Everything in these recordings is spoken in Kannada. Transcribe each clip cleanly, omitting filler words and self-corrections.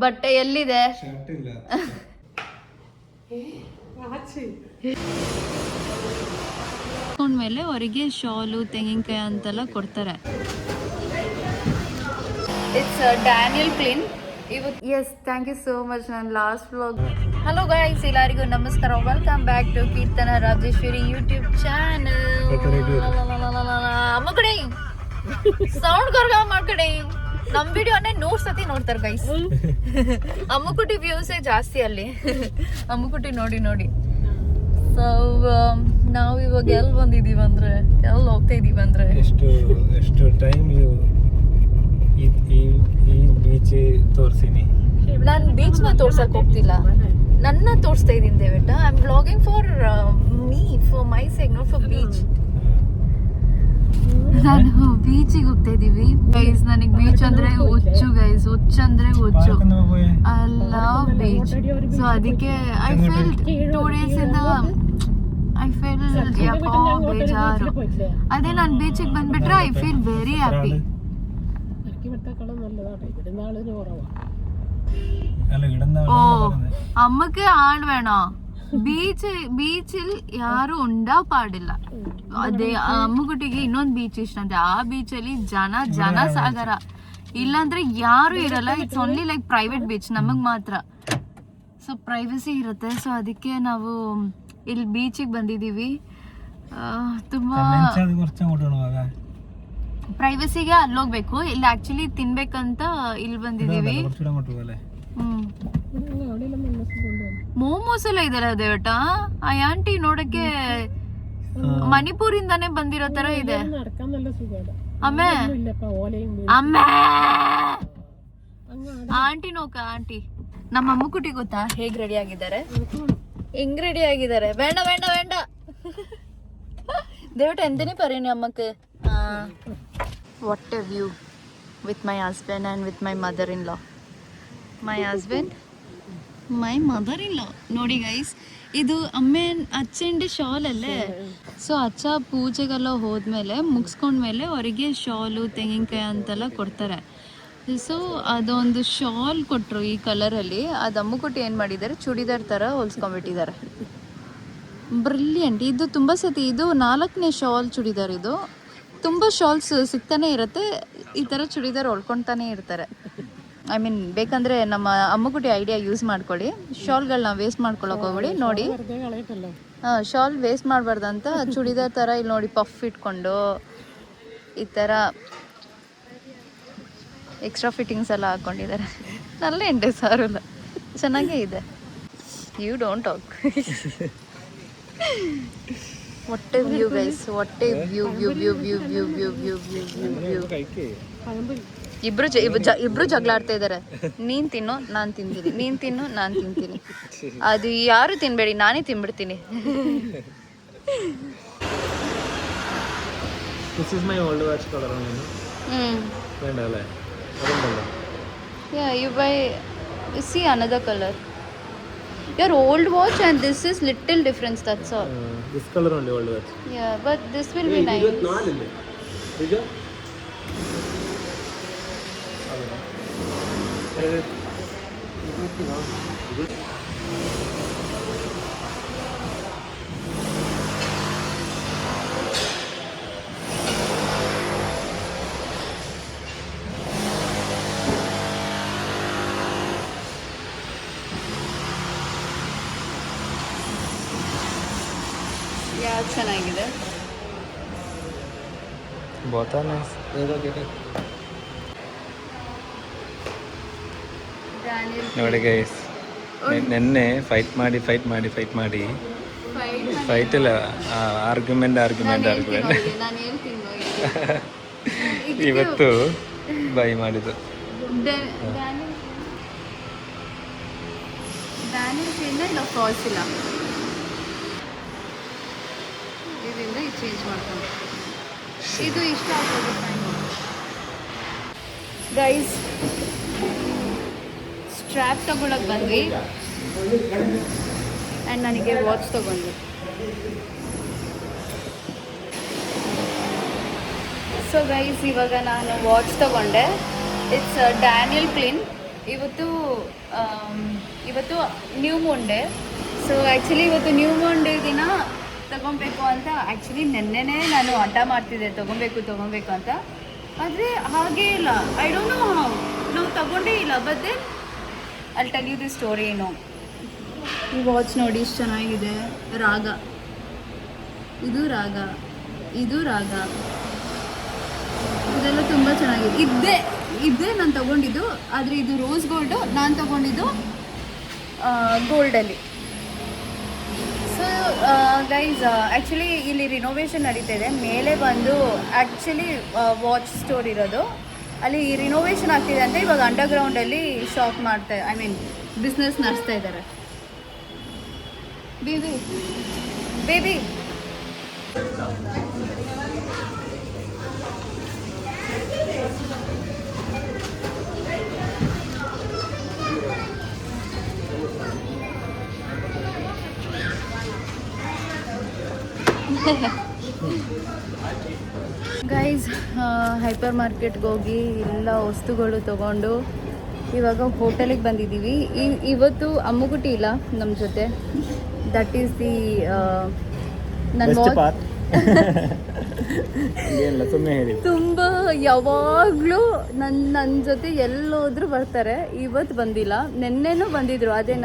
ಬಟ್ಟೆ ಎಲ್ಲಿದೆ? ಮೇಲೆ ಅವರಿಗೆ ಶಾಲು ತೆಂಗಿನಕಾಯಿ ಅಂತೆಲ್ಲ ಕೊಡ್ತಾರೆ. ಇಟ್ಸ್ ಡ್ಯಾನಿಯಲ್ ಕ್ಲೀನ್ ಇವತ್ತು. Yes, thank you so much. ನನ್ನ ಲಾಸ್ಟ್ ವ್ಲಾಗ್. ಹಲೋ ಗೈಸ್, ಎಲ್ಲರಿಗೂ ನಮಸ್ಕಾರ. Welcome back to Keerthana Rajeshwari YouTube channel. ಅಮ್ಮ ಕಡೆ ಸೌಂಡ್ ಕರ್ಗ ಮಾಡ್ಕಡೆ. ನಮ್ ವಿಡಿಯೋನೇ 100 ಸತಿ ನೋಡ್ತಾರೆ ಗೈಸ್. ಅಮ್ಮುಕುಟಿ ವ್ಯೂಸೇ ಜಾಸ್ತಿ ಅಲ್ಲಿ. ಅಮ್ಮುಕುಟಿ ನೋಡಿ ನೋಡಿ. ಸೊ ನಾವು ಇವಾಗ ಎಲ್ಲಿ ಬಂದಿದೀವಿ ಅಂದ್ರೆ, ಎಲ್ಲಿ ಹೋಗ್ತಾ ಇದೀವಿ ಅಂದ್ರೆ, ಎಷ್ಟು ಟೈಮ್ ಈ ಬೀಚ್ ತೋರಿಸಿನಿ. ನಾನು ಬೀಚ್ ನ ತೋರ್ಸಕ್ ಹೋಗ್ತಿಲ್ಲ, ನನ್ನ ತೋರಿಸ್ತಾ ಇದೀನಿ ದೇವೇಟ. I am vlogging for my sake, not for beach. ನಾನು ಬೀಚಿಗೆ ಹೋಗ್ತಾ ಇದೀವಿ ಗೈಸ್. ನನಗೆ ಬೀಚ್ ಅಂದ್ರೆ ಹುಚ್ಚು ಗೈಸ್, ಹುಚ್ಚಂದ್ರೆ ಹುಚ್ಚು. I love beach. ಸೊ ಅದಕ್ಕೆ ಐ ಫೀಲ್ 2 days ಇಂದ ಐ ಫೀಲ್ ಯಾಕೋ ಬೇಜಾರು. ಅದೇ ನಾನು ಬೀಚಿಗೆ ಬಂದ್ಬಿಟ್ರೆ ಐ ಫೀಲ್ ವೆರಿ ಹ್ಯಾಪಿ. ഓ അമ്മക്ക് ആള് വേണോ? ബീച്ചിൽ ಯಾರು ഉണ്ടാ പാടില്ല. ಅದೇ ಅಮ್ಮಗುಟ್ಟಿಗೆ ಇನ್ನೊಂದು ಬೀಚ್ ಇಷ್ಟ ಅಂದ್ರೆ, ಆ ಬೀಚಲ್ಲಿ ಜನ ಸಾಗರ, ಇಲ್ಲಾಂದ್ರೆ ಯಾರು ಇರಲ್ಲ. It's only like private beach, ನಮಗ್ ಮಾತ್ರ. ಸೊ ಪ್ರೈವಸಿ ಇರುತ್ತೆ. ಸೊ ಅದಕ್ಕೆ ನಾವು ಇಲ್ಲಿ ಬೀಚಿಗೆ ಬಂದಿದೀವಿ. ತುಂಬಾ ಪ್ರೈವಸಿಗೆ ಅಲ್ಲೋಗ್ಬೇಕು. ಇಲ್ಲಿ ಆಕ್ಚುಲಿ ತಿನ್ಬೇಕಂತ ಇಲ್ಲಿ ಬಂದಿದೀವಿ. ಮೋಮೋಸ್ ಎಲ್ಲ ಇದೆಲ್ಲ ದೇವಟ. ಆ ಆಂಟಿ ನೋಡಕ್ಕೆ ಮಣಿಪುರಿಂದಾನೇ ಬಂದಿರೋ ತರ ಇದೆ. ಅಮ್ಮೆ ಆಂಟಿ ನೋಕ ಆಂಟಿ. ನಮ್ಮ ಅಮ್ಮುಕುಟಿ ಗೊತ್ತಾ ಹೇಗ್ ರೆಡಿ ಆಗಿದ್ದಾರೆ? ಹೆಂಗ್ ರೆಡಿ ಆಗಿದ್ದಾರೆ? ಬೇಡ ಬೇಡ ಬೇಡ ದೇವಟ ಎಂತನೇ ಪರೇನಿ ಅಮ್ಮಕ್ಕೆ. What a view with my husband and with my mother-in-law. My husband, my mother-in-law. ನೋಡಿ ಗೈಸ್, ಇದು ಅಚ್ಚಂಡಿ ಶಾಲ್ ಅಲ್ಲೇ. ಸೊ ಅಚ್ಚ ಪೂಜೆಗೆಲ್ಲ ಹೋದ್ಮೇಲೆ ಮುಗಿಸ್ಕೊಂಡ್ಮೇಲೆ ಅವರಿಗೆ ಶಾಲು ತೆಂಗಿನಕಾಯಿ ಅಂತೆಲ್ಲ ಕೊಡ್ತಾರೆ. ಸೊ ಅದೊಂದು ಶಾಲ್ ಕೊಟ್ಟರು ಈ ಕಲರಲ್ಲಿ. ಅದು ಅಮ್ಮುಕುಟಿ ಏನು ಮಾಡಿದ್ದಾರೆ, ಚೂಡಿದಾರ್ ಥರ ಹೊಲ್ಸ್ಕೊಂಡ್ಬಿಟ್ಟಿದ್ದಾರೆ. ಬ್ರಿಲಿಯಂಟ್. ಇದು ತುಂಬ ಸತಿ, ಇದು 4ನೇ ಶಾಲ್ ಚೂಡಿದಾರ್. ಇದು ತುಂಬ ಶಾಲ್ಸ್ ಸಿಗ್ತಾನೆ ಇರುತ್ತೆ. ಈ ಥರ ಚೂಡಿದಾರ್ ಹೊಲ್ಕೊತಾನೆ ಇರ್ತಾರೆ. ಐ ಮೀನ್ ಬೇಕಂದರೆ ನಮ್ಮ ಅಮ್ಮಗುಡಿ ಐಡಿಯಾ ಯೂಸ್ ಮಾಡ್ಕೊಳ್ಳಿ. ಶಾಲ್ಗಳನ್ನ ವೇಸ್ಟ್ ಮಾಡ್ಕೊಳಕ್ಕೆ ಹೋಗ್ಬೇಡಿ. ನೋಡಿ, ಶಾಲ್ ವೇಸ್ಟ್ ಮಾಡಬಾರ್ದಂತ ಚೂಡಿದಾರ್ ಥರ ಇಲ್ಲಿ ನೋಡಿ ಪಫ್ ಇಟ್ಕೊಂಡು ಈ ಥರ ಎಕ್ಸ್ಟ್ರಾ ಫಿಟ್ಟಿಂಗ್ಸ್ ಎಲ್ಲ ಹಾಕ್ಕೊಂಡಿದ್ದಾರೆ. ನಲ್ಲ ಎಂಟೆ ಸಾರಲ್ಲ, ಚೆನ್ನಾಗೇ ಇದೆ. You don't talk. What a view guys, what a view. ಇಬ್ರು ಜಗಳ ಆಡ್ತಾ ಇದ್ದಾರೆ. ನೀನ್ ತಿನ್ನೋ ನಾನ್ ತಿಂತೀನಿ, ನೀನ್ ತಿನ್ನೋ ನಾನ್ ತಿಂತೀನಿ. ಅದು ಯಾರು ತಿನ್ಬೇಡಿ, ನಾನೇ ತಿನ್ಬಿಡ್ತೀನಿ. This is my old watch color only. Vendale. Yeah, you buy, see another color. Your old watch and this is little difference, that's all. This color only old watch. Yeah, but this will be nice. ಯಾವ್ದು ಚೆನ್ನಾಗಿದೆ? बहुत nice. ನೋಡಿ ಗೈಸ್, ನೆನ್ನೆ ಫೈಟ್ ಮಾಡಿ ಫೈಟ್ ಇಲ್ಲ, ಆರ್ಗ್ಯುಮೆಂಟ್ ಇವತ್ತು ಬೈ ಮಾಡಿದ್ದು. ಇಲ್ಲ ಫಾಲ್ಸ್ ಇಲ್ಲ, ಇದರಿಂದ ಇದು ಚೇಂಜ್ ಮಾಡ್ಕೊಂಡು ಇದು ಇಷ್ಟ ಆಗ್ಬೋದು. ಗೈಸ್, ಸ್ಟ್ರ್ಯಾಪ್ ತಗೊಳಕ್ಕೆ ಬಂದ್ವಿ ಆ್ಯಂಡ್ ನನಗೆ ವಾಚ್ ತೊಗೊಂಡ್ವಿ. ಸೊ ಗೈಸ್, ಇವಾಗ ನಾನು ವಾಚ್ ತೊಗೊಂಡೆ. It's Daniel clean. ಇವತ್ತು ಇವತ್ತು new Moon day. So actually ಇವತ್ತು ನ್ಯೂ ಮೂನ್ ಡೇ ದಿನ ತೊಗೊಬೇಕು ಅಂತ ಆ್ಯಕ್ಚುಲಿ ನೆನ್ನೆನೇ ನಾನು ಹಠ ಮಾಡ್ತಿದ್ದೆ ತೊಗೊಬೇಕು ಅಂತ. ಆದರೆ ಹಾಗೇ ಇಲ್ಲ, ಐ ಡೋಂಟ್ ನೋ ಹೌ, ನಾವು ತಗೊಂಡೇ ಇಲ್ಲ. ಬಟ್ ದೆನ್ ಅಲ್ಲಿ ಟೆಲ್ ಯು ದಿ ಸ್ಟೋರಿ. ಏನು ಈ ವಾಚ್ ನೋಡಿ ಇಷ್ಟು ಚೆನ್ನಾಗಿದೆ. ರಾಗ, ಇದು ರಾಗ, ಇದೆಲ್ಲ ತುಂಬ ಚೆನ್ನಾಗಿದೆ. ಇದೇ ನಾನು ತೊಗೊಂಡಿದ್ದು, ಆದರೆ ಇದು ರೋಸ್ ಗೋಲ್ಡು, ನಾನು ತೊಗೊಂಡಿದ್ದು ಗೋಲ್ಡಲ್ಲಿ. ಸೊ ಗೈಸ್, ಆ್ಯಕ್ಚುಲಿ ಇಲ್ಲಿ ರಿನೋವೇಷನ್ ನಡೀತಾ ಇದೆ. ಮೇಲೆ ಬಂದು ಆ್ಯಕ್ಚುಲಿ ವಾಚ್ ಸ್ಟೋರ್ ಇರೋದು, ಅಲ್ಲಿ ರಿನೋವೇಷನ್ ಆಗ್ತಿದೆ ಅಂತ ಇವಾಗ ಅಂಡರ್ಗ್ರೌಂಡಲ್ಲಿ ಶಾಪ್ ಐ ಮೀನ್ ಬಿಸ್ನೆಸ್ ನಡೆಸ್ತಾ ಇದ್ದಾರೆ. ಬೇಬಿ ಗೈಸ್, ಹೈಪರ್ ಮಾರ್ಕೆಟ್ಗೆ ಹೋಗಿ ಎಲ್ಲ ವಸ್ತುಗಳು ತೊಗೊಂಡು ಇವಾಗ ಹೋಟೆಲಿಗೆ ಬಂದಿದ್ದೀವಿ. ಇವತ್ತು ಅಮ್ಮುಗುಟಿ ಇಲ್ಲ ನಮ್ಮ ಜೊತೆ. ದಟ್ ಈಸ್ ದಿ ನನ್ನ ತುಂಬ ಯಾವಾಗಲೂ ನನ್ನ ಜೊತೆ ಎಲ್ಲೋದ್ರೂ ಬರ್ತಾರೆ. ಇವತ್ತು ಬಂದಿಲ್ಲ, ನೆನ್ನೆನೂ ಬಂದಿದ್ರು. ಅದೇ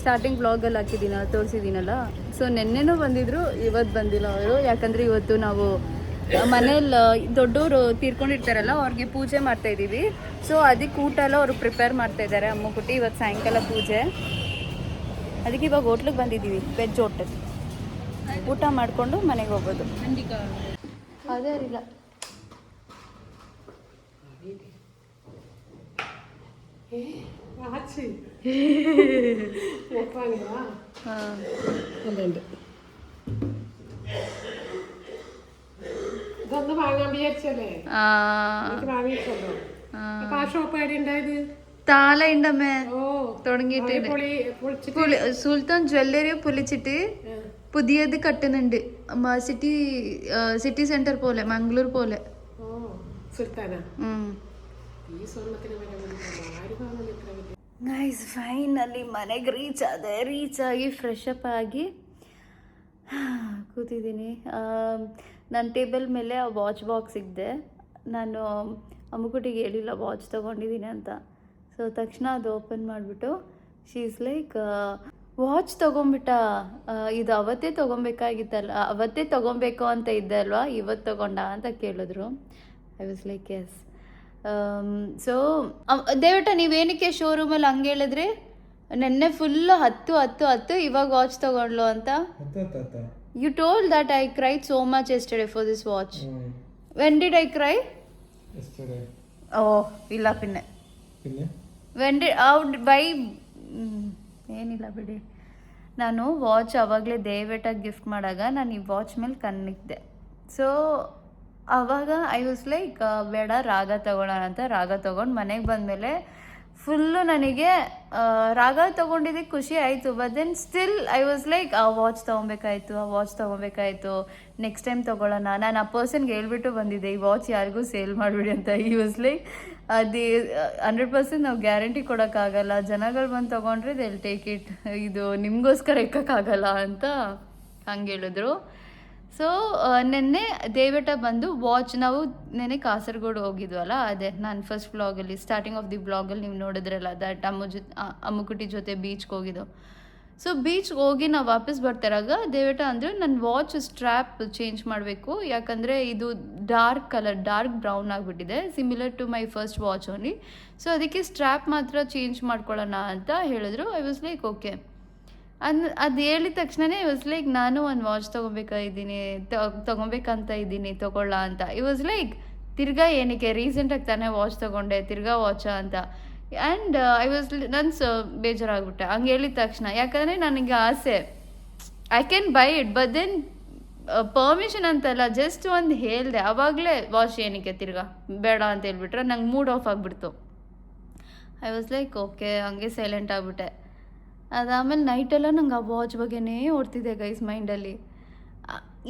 ಸ್ಟಾರ್ಟಿಂಗ್ ಬ್ಲಾಗಲ್ಲಿ ಹಾಕಿದ್ದೀನಲ್ಲ, ತೋರಿಸಿದ್ದೀನಲ್ಲ. ಸೊ ನೆನ್ನೆನೂ ಬಂದಿದ್ರು, ಇವತ್ತು ಬಂದಿಲ್ಲ ಅವರು. ಯಾಕಂದರೆ ಇವತ್ತು ನಾವು ಮನೇಲಿ ದೊಡ್ಡವರು ತೀರ್ಕೊಂಡಿರ್ತಾರಲ್ಲ, ಅವ್ರಿಗೆ ಪೂಜೆ ಮಾಡ್ತಾಯಿದ್ದೀವಿ. ಸೊ ಅದಕ್ಕೆ ಊಟ ಎಲ್ಲ ಅವರು ಪ್ರಿಪೇರ್ ಮಾಡ್ತಾಯಿದ್ದಾರೆ ಅಮ್ಮುಗುಟಿ. ಇವತ್ತು ಸಾಯಂಕಾಲ ಪೂಜೆ, ಅದಕ್ಕೆ ಇವಾಗ ಹೋಟ್ಲಿಗೆ ಬಂದಿದ್ದೀವಿ. ವೆಜ್ ಹೋಟೆಲ್ ಊಟ ಮಾಡಿಕೊಂಡು ಮನೆಗೆ ಹೋಗೋದು. ಅದೇ ಇಲ್ಲ താല ഉണ്ടമ്മേ തുടങ്ങിയിട്ട്. സുൽത്താൻ ജ്വല്ലറി പൊളിച്ചിട്ട് പുതിയത് കട്ടുന്നുണ്ട്. സിറ്റി സെന്റർ പോലെ, മംഗളൂർ പോലെ. ಗೈಸ್, ಫೈನಲಿ ಮನೆಗೆ ರೀಚ್ ಆಗಿ ಫ್ರೆಶ್ ಅಪ್ ಆಗಿ ಕೂತಿದ್ದೀನಿ. ನನ್ನ ಟೇಬಲ್ ಮೇಲೆ ಆ ವಾಚ್ ಬಾಕ್ಸ್ ಇದ್ದೆ. ನಾನು ಅಮ್ಮುಗುಟಿಗೆ ಹೇಳಿಲ್ಲ ವಾಚ್ ತೊಗೊಂಡಿದ್ದೀನಿ ಅಂತ. ಸೊ ತಕ್ಷಣ ಅದು ಓಪನ್ ಮಾಡಿಬಿಟ್ಟು ಶೀ ಈಸ್ ಲೈಕ್, ವಾಚ್ ತೊಗೊಂಬಿಟ್ಟ, ಇದು ಅವತ್ತೇ ತೊಗೊಬೇಕಾಗಿತ್ತಲ್ಲ, ಅವತ್ತೇ ತೊಗೊಬೇಕು ಅಂತ ಇದ್ದೆ ಅಲ್ವಾ, ಇವತ್ತು ತೊಗೊಂಡ ಅಂತ ಕೇಳಿದ್ರು. I was like yes. So ದಯವಿಟ್ಟು ನೀವೇನಕ್ಕೆ ಶೋರೂಮಲ್ಲಿ ಹಂಗೆ ಹೇಳಿದ್ರಿ? ನೆನ್ನೆ ಫುಲ್ಲು ಹತ್ತು ಇವಾಗ ವಾಚ್ ತೊಗೊಂಡ್ಲು ಅಂತ. You told that I cried so much yesterday for this watch. When did I cry? Oh ಇಲ್ಲ, ಪಿನ್ನೆ ವೆನ್ ಡಿಡ್ ಬೈ ಏನಿಲ್ಲ ಬಿಡಿ. ನಾನು ವಾಚ್ ಆವಾಗಲೇ ದಯವಿಟ್ಟಾಗಿ ಗಿಫ್ಟ್ ಮಾಡಾಗ ನಾನು ಈ ವಾಚ್ ಮೇಲೆ ಕಣ್ಣಿದ್ದೆ. ಸೊ ಆವಾಗ ಐ ವಾಸ್ ಲೈಕ್, ಬೇಡ ರಾಗ ತೊಗೊಳ್ಳೋಣ ಅಂತ ರಾಗ ತೊಗೊಂಡು ಮನೆಗೆ ಬಂದಮೇಲೆ ಫುಲ್ಲು ನನಗೆ ರಾಗ ತೊಗೊಂಡಿದ್ದಕ್ಕೆ ಖುಷಿ ಆಯಿತು. But then still I was like, ಆ ವಾಚ್ ತೊಗೊಬೇಕಾಯ್ತು, ನೆಕ್ಸ್ಟ್ ಟೈಮ್ ತೊಗೊಳ್ಳೋಣ. ನಾನು ಆ ಪರ್ಸನ್ಗೆ ಹೇಳ್ಬಿಟ್ಟು ಬಂದಿದ್ದೆ, ಈ ವಾಚ್ ಯಾರಿಗೂ ಸೇಲ್ ಮಾಡಿಬಿಡಿ ಅಂತ. ಈ ವಾಸ್ ಲೈಕ್, ಅದು 100% ನಾವು ಗ್ಯಾರಂಟಿ ಕೊಡೋಕ್ಕಾಗಲ್ಲ, ಜನಗಳು ಬಂದು ತೊಗೊಂಡ್ರೆ ದೇ ವಿಲ್ ಟೇಕ್ ಇಟ್, ಇದು ನಿಮಗೋಸ್ಕರ ಇಕ್ಕೋಕ್ಕಾಗಲ್ಲ ಅಂತ ಹಂಗೆ ಹೇಳಿದ್ರು. ಸೊ ನೆನ್ನೆ ದಯವಿಟ್ಟು ಬಂದು ವಾಚ್, ನಾವು ನೆನ್ನೆ ಕಾಸರಗೋಡು ಹೋಗಿದ್ವಲ್ಲ, ಅದೇ ನಾನು ಫಸ್ಟ್ ಬ್ಲಾಗಲ್ಲಿ ಸ್ಟಾರ್ಟಿಂಗ್ ಆಫ್ ದಿ ಬ್ಲಾಗಲ್ಲಿ ನೀವು ನೋಡಿದ್ರಲ್ಲ, ದಟ್ ಅಮ್ಮುಗುಟಿ ಜೊತೆ ಬೀಚ್ಗೆ ಹೋಗಿದ್ದು. ಸೊ ಬೀಚ್ಗೆ ಹೋಗಿ ನಾವು ವಾಪಸ್ ಬರ್ತಾರಾಗ ದಯವಿಟ್ಟು ಅಂದರೆ ನನ್ನ ವಾಚ್ ಸ್ಟ್ರ್ಯಾಪ್ ಚೇಂಜ್ ಮಾಡಬೇಕು, ಯಾಕಂದರೆ ಇದು ಡಾರ್ಕ್ ಬ್ರೌನ್ ಆಗಿಬಿಟ್ಟಿದೆ, similar to my first watch only. So ಅದಕ್ಕೆ ಸ್ಟ್ರ್ಯಾಪ್ ಮಾತ್ರ ಚೇಂಜ್ ಮಾಡ್ಕೊಳ್ಳೋಣ ಅಂತ ಹೇಳಿದ್ರು. I was like okay. ಅದು ಹೇಳಿದ ತಕ್ಷಣವೇ ಐ ವಾಸ್ ಲೈಕ್, ನಾನು ಒಂದು ವಾಚ್ ತೊಗೊಬೇಕಂತ ಇದ್ದೀನಿ, ತೊಗೊಳ್ಳ ಅಂತ. ಐ ವಾಸ್ ಲೈಕ್, ತಿರ್ಗಾ ಏನಕ್ಕೆ, ರೀಸೆಂಟಾಗಿ ತಾನೇ ವಾಚ್ ತೊಗೊಂಡೆ, ತಿರ್ಗಾ ವಾಚಾ ಅಂತ. ಆ್ಯಂಡ್ ಐ ವಾಸ್ ಬೇಜಾರಾಗ್ಬಿಟ್ಟೆ ಹಂಗೆ ಹೇಳಿದ ತಕ್ಷಣ. ಯಾಕಂದರೆ ನನಗೆ ಆಸೆ, I can buy it, but then permission ಅಂತಲ್ಲ, ಜಸ್ಟ್ ಒಂದು ಹೇಳಿದೆ, ಆವಾಗಲೇ ವಾಚ್ ಏನಕ್ಕೆ ತಿರ್ಗಾ ಬೇಡ ಅಂತ ಹೇಳ್ಬಿಟ್ರೆ ನಂಗೆ ಮೂಡ್ ಆಫ್ ಆಗಿಬಿಡ್ತು. ಐ ವಾಸ್ ಲೈಕ್ ಓಕೆ, ಹಂಗೆ ಸೈಲೆಂಟ್ ಆಗಿಬಿಟ್ಟೆ. ಅದಾದಮೇಲೆ ನೈಟೆಲ್ಲ ನಂಗೆ ಆ ವಾಚ್ ಬಗ್ಗೆನೇ ಓಡ್ತಿದ್ದೆ ಗೈಸ್ ಮೈಂಡಲ್ಲಿ.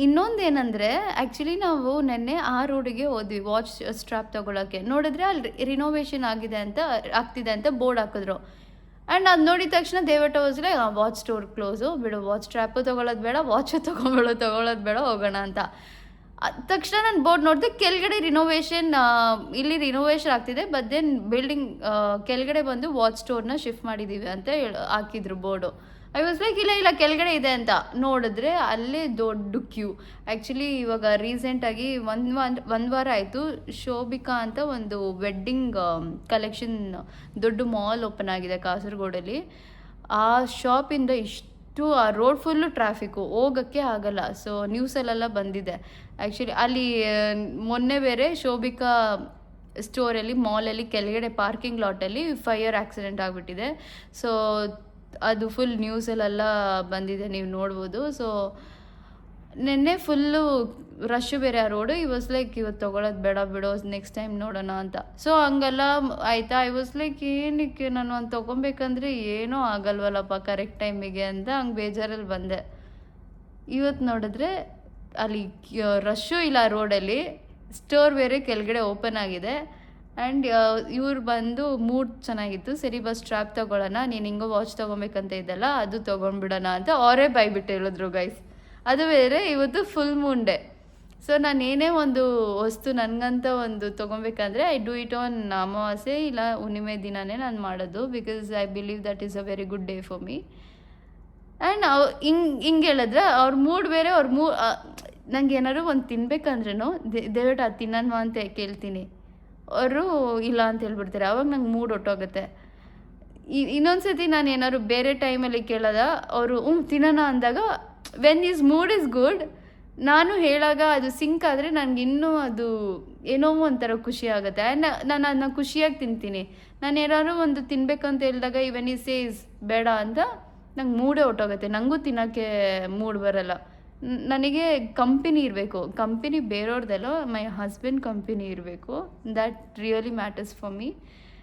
ಇನ್ನೊಂದು ಏನಂದರೆ ಆ್ಯಕ್ಚುಲಿ ನಾವು ನೆನ್ನೆ ಆ ರೋಡಿಗೆ ಹೋದ್ವಿ ವಾಚ್ ಸ್ಟ್ರಾಪ್ ತೊಗೊಳಕ್ಕೆ. ನೋಡಿದ್ರೆ ಅಲ್ಲಿ ರಿನೋವೇಷನ್ ಆಗ್ತಿದೆ ಅಂತ ಬೋರ್ಡ್ ಹಾಕಿದ್ರು. ಆ್ಯಂಡ್ ಅದು ನೋಡಿದ ತಕ್ಷಣ ದೇವಟ ವಾಸ್ಲೆ ವಾಚ್ ಸ್ಟೋರ್ ಕ್ಲೋಸು, ಬಿಡು ವಾಚ್ ಸ್ಟ್ರಾಪು ತೊಗೊಳೋದು ಬೇಡ, ವಾಚು ತೊಗೊಳೋದು ಬೇಡ, ಹೋಗೋಣ ಅಂತ. ತಕ್ಷಣ ನಾನು ಬೋರ್ಡ್ ನೋಡಿದೆ, ಕೆಳಗಡೆ ಇಲ್ಲಿ ರಿನೋವೇಷನ್ ಆಗ್ತಿದೆ, ಬಟ್ ದೆನ್ ಬಿಲ್ಡಿಂಗ್ ಕೆಳಗಡೆ ಬಂದು ವಾಚ್ ಸ್ಟೋರ್ನ ಶಿಫ್ಟ್ ಮಾಡಿದ್ದೀವಿ ಅಂತ ಹಾಕಿದ್ರು ಬೋರ್ಡು. ಐ ವಾಸ್ ಲೈಕ್ ಇಲ್ಲ ಕೆಳಗಡೆ ಇದೆ ಅಂತ ನೋಡಿದ್ರೆ ಅಲ್ಲೇ ದೊಡ್ಡ ಕ್ಯೂ. ಆ್ಯಕ್ಚುಲಿ ಇವಾಗ ರೀಸೆಂಟಾಗಿ ಒಂದು ವಾರ ಆಯಿತು, ಶೋಭಿಕಾ ಅಂತ ಒಂದು ವೆಡ್ಡಿಂಗ್ ಕಲೆಕ್ಷನ್ ದೊಡ್ಡ ಮಾಲ್ ಓಪನ್ ಆಗಿದೆ ಕಾಸರಗೋಡಲ್ಲಿ. ಆ ಶಾಪಿಂದ ಆ ರೋಡ್ ಫುಲ್ಲು ಟ್ರಾಫಿಕ್ಕು, ಹೋಗೋಕ್ಕೆ ಆಗಲ್ಲ. ಸೊ ನ್ಯೂಸಲ್ಲೆಲ್ಲ ಬಂದಿದೆ. ಆ್ಯಕ್ಚುಲಿ ಅಲ್ಲಿ ಮೊನ್ನೆ ಬೇರೆ ಶೋಭಿಕಾ ಸ್ಟೋರಲ್ಲಿ ಮಾಲಲ್ಲಿ ಕೆಳಗಡೆ ಪಾರ್ಕಿಂಗ್ ಲಾಟಲ್ಲಿ ಫೈರ್ ಆಕ್ಸಿಡೆಂಟ್ ಆಗಿಬಿಟ್ಟಿದೆ. ಸೊ ಅದು ಫುಲ್ ನ್ಯೂಸಲ್ಲೆಲ್ಲ ಬಂದಿದೆ, ನೀವು ನೋಡ್ಬೋದು. ಸೊ ನಿನ್ನೆ ಫುಲ್ಲು ರಶ್ಶು ಬೇರೆ ಆ ರೋಡು. ವಾಸ್ ಲೈಕ್ ಇವತ್ತು ತೊಗೊಳೋದು ಬೇಡ ಬಿಡೋ, ನೆಕ್ಸ್ಟ್ ಟೈಮ್ ನೋಡೋಣ ಅಂತ. ಸೊ ಹಂಗೆಲ್ಲ ಆಯಿತಾ. ಐ ವಾಸ್ ಲೈಕ್ ಏನಕ್ಕೆ ನಾನು ಒಂದು ತೊಗೊಬೇಕಂದ್ರೆ ಏನೂ ಆಗಲ್ವಲ್ಲಪ್ಪ ಕರೆಕ್ಟ್ ಟೈಮಿಗೆ ಅಂತ ಹಂಗೆ ಬೇಜಾರಲ್ಲಿ ಬಂದೆ. ಇವತ್ತು ನೋಡಿದ್ರೆ ಅಲ್ಲಿ ರಶ್ಶು ಇಲ್ಲ ರೋಡಲ್ಲಿ, ಸ್ಟೋರ್ ಬೇರೆ ಕೆಳಗಡೆ ಓಪನ್ ಆಗಿದೆ. ಆ್ಯಂಡ್ ಇವ್ರು ಬಂದು ಮೂಡ್ ಚೆನ್ನಾಗಿತ್ತು, ಸರಿ ಬಸ್ ಸ್ಟ್ರಾಪ್ ತೊಗೊಳ್ಳೋಣ, ನೀನು ಹಿಂಗೋ ವಾಚ್ ತೊಗೊಬೇಕಂತ ಇದ್ದಲ್ಲ ಅದು ತೊಗೊಂಡ್ಬಿಡೋಣ ಅಂತ ಅವರೇ ಬಾಯ್ಬಿಟ್ಟು ಹೇಳಿದ್ರು ಗೈಸ್. ಅದು ಬೇರೆ ಇವತ್ತು ಫುಲ್ ಮೂನ್ ಡೇ. ಸೊ ನಾನು ಏನೇ ಒಂದು ವಸ್ತು ನನಗಂತ ಒಂದು ತೊಗೊಬೇಕಂದ್ರೆ ಐ ಡೂ ಇಟ್ ಆನ್ ಅಮಾವಾಸ್ಯೆ ಇಲ್ಲ ಹುಣ್ಣಿಮೆ ದಿನವೇ ನಾನು ಮಾಡೋದು, because I believe that is a very good day for me. And ಹಿಂಗೆ ಹೇಳಿದ್ರೆ ಅವ್ರ ಮೂಡ್ ಬೇರೆ, ನಂಗೆ ಏನಾದ್ರು ಒಂದು ತಿನ್ಬೇಕಂದ್ರೂ ದೇವಟ ಅದು ತಿನ್ನನ್ವಾ ಅಂತ ಕೇಳ್ತೀನಿ, ಅವರು ಇಲ್ಲ ಅಂತ ಹೇಳ್ಬಿಡ್ತಾರೆ. ಅವಾಗ ನಂಗೆ ಮೂಡ್ ಹೊಟ್ಟೋಗುತ್ತೆ. ಇನ್ನೊಂದು ಸತಿ ನಾನು ಏನಾದ್ರು ಬೇರೆ ಟೈಮಲ್ಲಿ ಕೇಳೋದ ಅವರು ತಿನ್ನೋಣ ಅಂದಾಗ when is mood is good, ನಾನು ಹೇಳಾಗ ಅದು ಸಿಂಕ್ ಆದರೆ ನನಗೆ ಇನ್ನೂ ಅದು ಏನೋ ಒಂಥರ ಖುಷಿ ಆಗುತ್ತೆ. ಆ್ಯಂಡ್ ನಾನು ಅದನ್ನ ಖುಷಿಯಾಗಿ ತಿಂತೀನಿ. ನಾನು ಏನಾದ್ರು ಒಂದು ತಿನ್ಬೇಕಂತ ಹೇಳಿದಾಗ ವೆನ್ ಈಸ್ ಸೇಸ್ ಬೇಡ ಅಂತ ನಂಗೆ ಮೂಡೇ ಹೊಟ್ಟೋಗುತ್ತೆ, ನನಗೂ ತಿನ್ನೋಕ್ಕೆ ಮೂಡ್ ಬರಲ್ಲ. ನನಗೆ ಕಂಪನಿ ಇರಬೇಕು, ಕಂಪನಿ ಬೇರೆಯವ್ರದ್ದೆಲ್ಲ ಮೈ ಹಸ್ಬೆಂಡ್ ಕಂಪನಿ ಇರಬೇಕು, that really matters for me.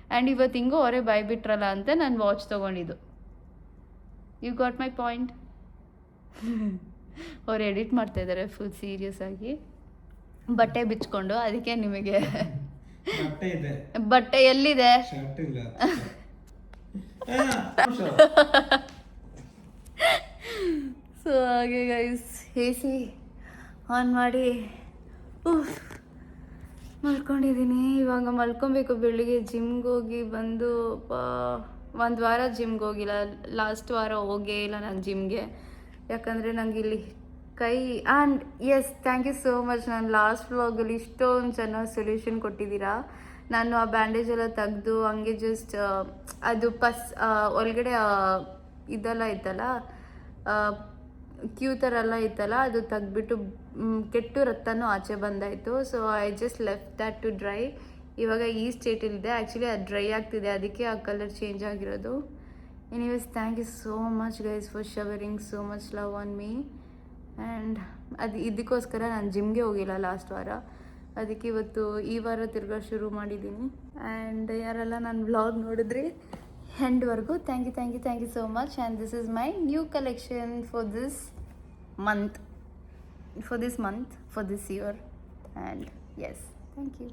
And ಇವತ್ತು ಹಿಂಗೋ ಅವರೇ ಬಾಯ್ಬಿಟ್ರಲ್ಲ ಅಂತ ನಾನು ವಾಚ್ ತೊಗೊಂಡಿದ್ದು. You got my point. ಅವ್ರು ಎಡಿಟ್ ಮಾಡ್ತಾಯಿದ್ದಾರೆ ಫುಲ್ ಸೀರಿಯಸ್ ಆಗಿ, ಬಟ್ಟೆ ಬಿಚ್ಕೊಂಡು. ಅದಕ್ಕೆ ನಿಮಗೆ ಬಟ್ಟೆ ಎಲ್ಲಿದೆ? ಸೊ ಹಾಗೆ ಗೈಸ್ ಎ ಸಿ ಆನ್ ಮಾಡಿ ಮಲ್ಕೊಂಡಿದ್ದೀನಿ. ಇವಾಗ ಮಲ್ಕೊಬೇಕು. ಬೆಳಿಗ್ಗೆ ಜಿಮ್ಗೆ ಹೋಗಿ ಬಂದು ಒಂದು ವಾರ ಜಿಮ್ಗೆ ಹೋಗಿಲ್ಲ, ಲಾಸ್ಟ್ ವಾರ ಹೋಗೇ ಇಲ್ಲ ನಾನು ಜಿಮ್ಗೆ. ಯಾಕಂದರೆ ನಂಗೆ ಇಲ್ಲಿ ಕೈ and yes thank you so much. ನಾನು ಲಾಸ್ಟ್ ವ್ಲಾಗಲ್ಲಿ ಇಷ್ಟೊಂದು ಚೆನ್ನಾಗಿ ಸೊಲ್ಯೂಷನ್ ಕೊಟ್ಟಿದ್ದೀರಾ. ನಾನು ಆ ಬ್ಯಾಂಡೇಜ್ ಎಲ್ಲ ತೆಗೆದು ಹಂಗೆ ಜಸ್ಟ್ ಅದು ಒಳಗಡೆ ಇದೆಲ್ಲ ಇತ್ತಲ್ಲ, ಕ್ಯೂ ಥರ ಎಲ್ಲ ಇತ್ತಲ್ಲ, ಅದು ತೆಗ್ದುಬಿಟ್ಟು ಕೆಟ್ಟು ರಕ್ತನೂ ಆಚೆ ಬಂದಾಯಿತು. So I just left that to dry. ಇವಾಗ ಈ ಸ್ಟೇಟಲ್ಲಿದೆ. ಆ್ಯಕ್ಚುಲಿ ಅದು ಡ್ರೈ ಆಗ್ತಿದೆ, ಅದಕ್ಕೆ ಆ ಕಲರ್ ಚೇಂಜ್ ಆಗಿರೋದು. Anyways thank you so much guys for showering so much love on me. And ಇದಕ್ಕೋಸ್ಕರ ನಾನು ಜಿಮ್ಗೆ ಹೋಗಿಲ್ಲ ಲಾಸ್ಟ್ ವಾರ, ಅದಕ್ಕೆ ಇವತ್ತು ಈ ವಾರ ತಿರ್ಗಾ ಶುರು ಮಾಡಿದ್ದೀನಿ. ಆ್ಯಂಡ್ ಯಾರೆಲ್ಲ ನನ್ನ ವ್ಲಾಗ್ ನೋಡಿದ್ರಿ ಎಂಡ್ವರೆಗೂ thank you so much. And this is my new collection for this month, for this year. And yes thank you.